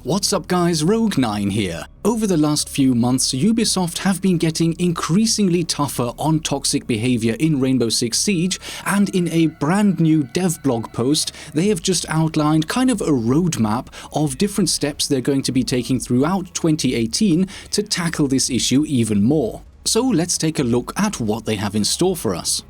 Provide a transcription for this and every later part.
What's up guys, Rogue9 here. Over the last few months, Ubisoft have been getting increasingly tougher on toxic behavior in Rainbow Six Siege, and in a brand new dev blog post, they have just outlined kind of a roadmap of different steps they're going to be taking throughout 2018 to tackle this issue even more. So let's take a look at what they have in store for us.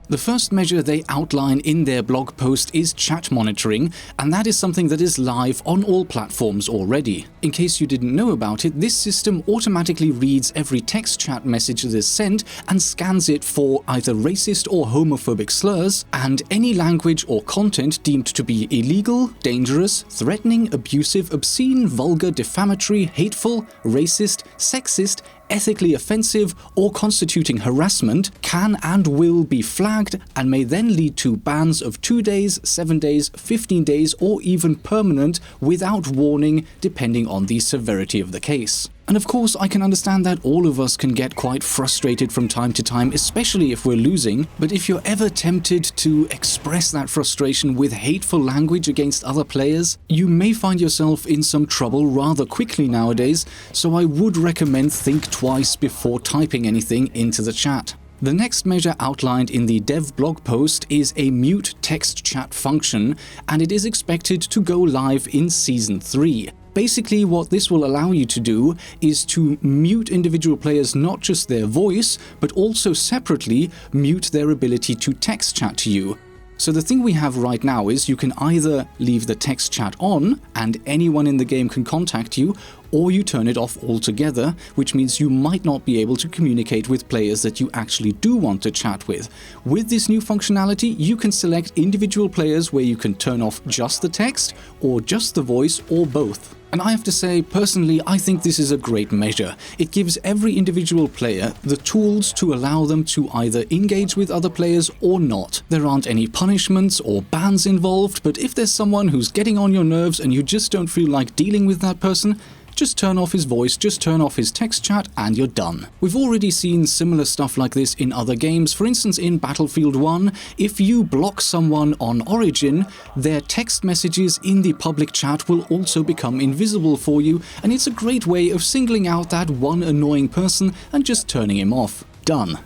The first measure they outline in their blog post is chat monitoring, and that is something that is live on all platforms already. In case you didn't know about it, this system automatically reads every text chat message that is sent and scans it for either racist or homophobic slurs, and any language or content deemed to be illegal, dangerous, threatening, abusive, obscene, vulgar, defamatory, hateful, racist, sexist, ethically offensive, or constituting harassment can and will be flagged and may then lead to bans of 2 days, 7 days, 15 days, or even permanent without warning, depending on the severity of the case. And of course, I can understand that all of us can get quite frustrated from time to time, especially if we're losing, but if you're ever tempted to express that frustration with hateful language against other players, you may find yourself in some trouble rather quickly nowadays, so I would recommend think twice before typing anything into the chat. The next measure outlined in the dev blog post is a mute text chat function, and it is expected to go live in Season 3. Basically, what this will allow you to do is to mute individual players, not just their voice, but also separately mute their ability to text chat to you. So the thing we have right now is you can either leave the text chat on and anyone in the game can contact you, or you turn it off altogether, which means you might not be able to communicate with players that you actually do want to chat with. With this new functionality, you can select individual players where you can turn off just the text, or just the voice, or both. And I have to say, personally, I think this is a great measure. It gives every individual player the tools to allow them to either engage with other players or not. There aren't any punishments or bans involved, but if there's someone who's getting on your nerves and you just don't feel like dealing with that person, just turn off his voice, just turn off his text chat, and you're done. We've already seen similar stuff like this in other games. For instance, in Battlefield 1, if you block someone on Origin, their text messages in the public chat will also become invisible for you, and it's a great way of singling out that one annoying person and just turning him off. Done.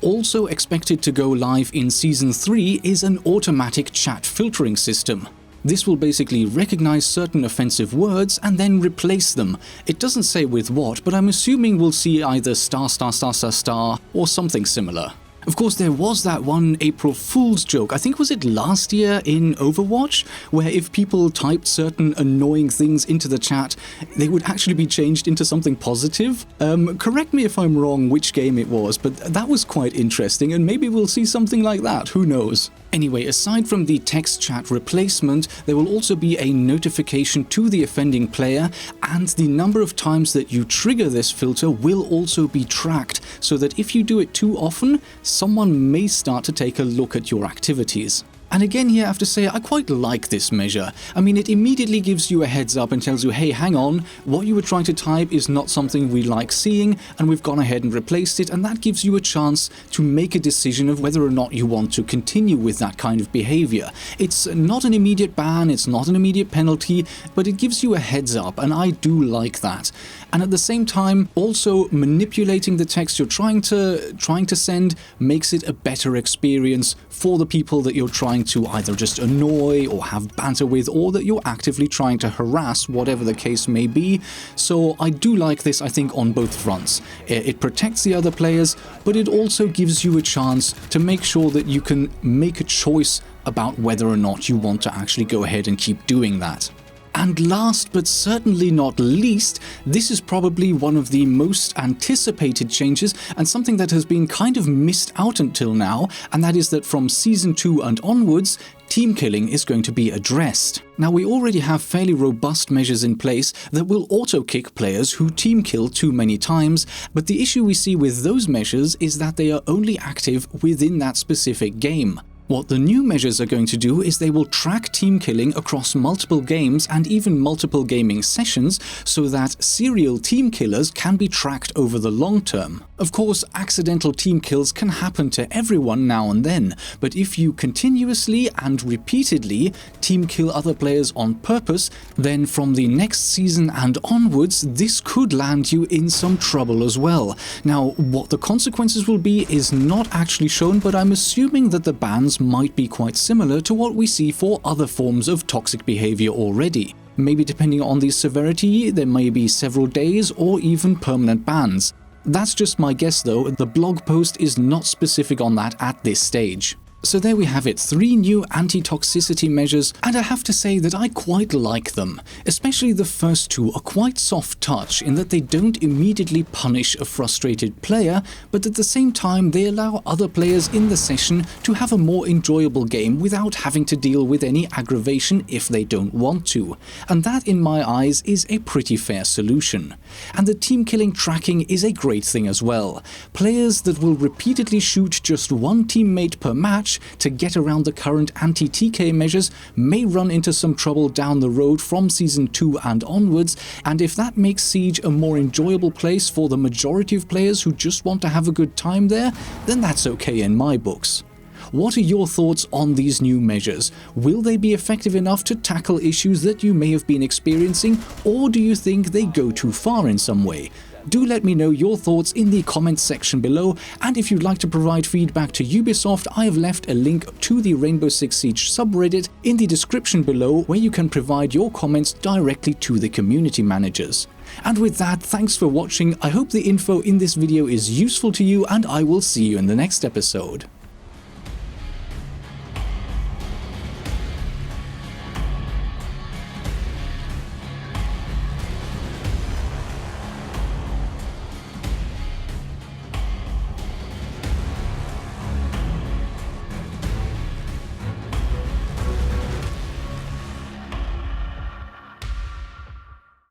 Also expected to go live in Season 3 is an automatic chat filtering system. This will basically recognize certain offensive words and then replace them. It doesn't say with what, but I'm assuming we'll see either ***** or something similar. Of course, there was that one April Fool's joke, I think was it last year in Overwatch, where if people typed certain annoying things into the chat, they would actually be changed into something positive. Correct me if I'm wrong which game it was, but that was quite interesting, and maybe we'll see something like that, who knows. Anyway, aside from the text chat replacement, there will also be a notification to the offending player, and the number of times that you trigger this filter will also be tracked, so that if you do it too often, someone may start to take a look at your activities. And again here I have to say, I quite like this measure. I mean, it immediately gives you a heads up and tells you, hey, hang on, what you were trying to type is not something we like seeing, and we've gone ahead and replaced it, and that gives you a chance to make a decision of whether or not you want to continue with that kind of behavior. It's not an immediate ban, it's not an immediate penalty, but it gives you a heads up, and I do like that. And at the same time, also manipulating the text you're trying to send makes it a better experience for the people that you're trying to either just annoy or have banter with, or that you're actively trying to harass, whatever the case may be. So I do like this, I think, on both fronts. It protects the other players, but it also gives you a chance to make sure that you can make a choice about whether or not you want to actually go ahead and keep doing that. And last but certainly not least, this is probably one of the most anticipated changes and something that has been kind of missed out until now, and that is that from Season 2 and onwards, team killing is going to be addressed. Now, we already have fairly robust measures in place that will auto-kick players who team kill too many times, but the issue we see with those measures is that they are only active within that specific game. What the new measures are going to do is they will track team killing across multiple games and even multiple gaming sessions so that serial team killers can be tracked over the long term. Of course, accidental team kills can happen to everyone now and then, but if you continuously and repeatedly team kill other players on purpose, then from the next season and onwards, this could land you in some trouble as well. Now, what the consequences will be is not actually shown, but I'm assuming that the bans might be quite similar to what we see for other forms of toxic behavior already. Maybe depending on the severity, there may be several days or even permanent bans. That's just my guess though, the blog post is not specific on that at this stage. So there we have it, 3 new anti-toxicity measures, and I have to say that I quite like them. Especially the first 2 are quite soft touch in that they don't immediately punish a frustrated player, but at the same time they allow other players in the session to have a more enjoyable game without having to deal with any aggravation if they don't want to. And that, in my eyes, is a pretty fair solution. And the team killing tracking is a great thing as well. Players that will repeatedly shoot just one teammate per match to get around the current anti-TK measures may run into some trouble down the road from Season 2 and onwards, and if that makes Siege a more enjoyable place for the majority of players who just want to have a good time there, then that's okay in my books. What are your thoughts on these new measures? Will they be effective enough to tackle issues that you may have been experiencing, or do you think they go too far in some way? Do let me know your thoughts in the comments section below, and if you'd like to provide feedback to Ubisoft, I have left a link to the Rainbow Six Siege subreddit in the description below where you can provide your comments directly to the community managers. And with that, thanks for watching, I hope the info in this video is useful to you, and I will see you in the next episode.